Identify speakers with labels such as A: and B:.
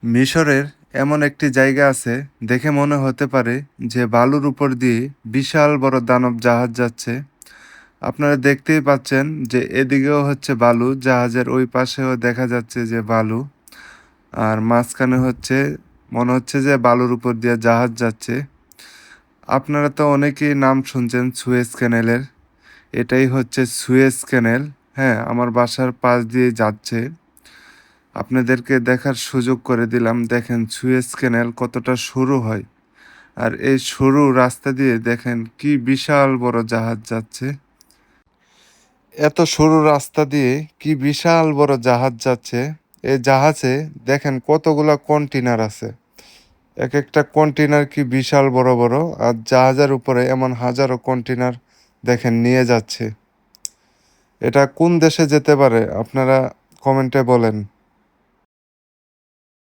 A: মিশরের এমন একটি জায়গা আছে দেখে মনে হতে পারে যে বালুর উপর দিয়ে বিশাল বড় দানব জাহাজ যাচ্ছে। আপনারা দেখতেই পাচ্ছেন যে এদিকেও হচ্ছে বালু, জাহাজের ওই পাশেও দেখা যাচ্ছে যে বালু, আর মাঝখানে হচ্ছে মনে হচ্ছে যে বালুর উপর দিয়ে জাহাজ যাচ্ছে। আপনারা তো অনেকেই নাম শুনছেন সুয়েজ ক্যানেলের। এটাই হচ্ছে সুয়েজ ক্যানেল। হ্যাঁ, আমার বাসার পাশ দিয়ে যাচ্ছে। আপনাদেরকে দেখার সুযোগ করে দিলাম। দেখেন সুয়েজ ক্যানেল কতটা সরু হয়, আর এই সরু রাস্তা দিয়ে দেখেন কি বিশাল বড় জাহাজ যাচ্ছে। এত সরু রাস্তা দিয়ে কি বিশাল বড় জাহাজ যাচ্ছে। এই জাহাজে দেখেন কতগুলা কন্টেইনার আছে। এক একটা কন্টেইনার কি বিশাল বড় বড়, আর জাহাজের উপরে এমন হাজারো কন্টেইনার দেখেন নিয়ে যাচ্ছে। এটা কোন দেশে যেতে পারে আপনারা কমেন্টে বলেন।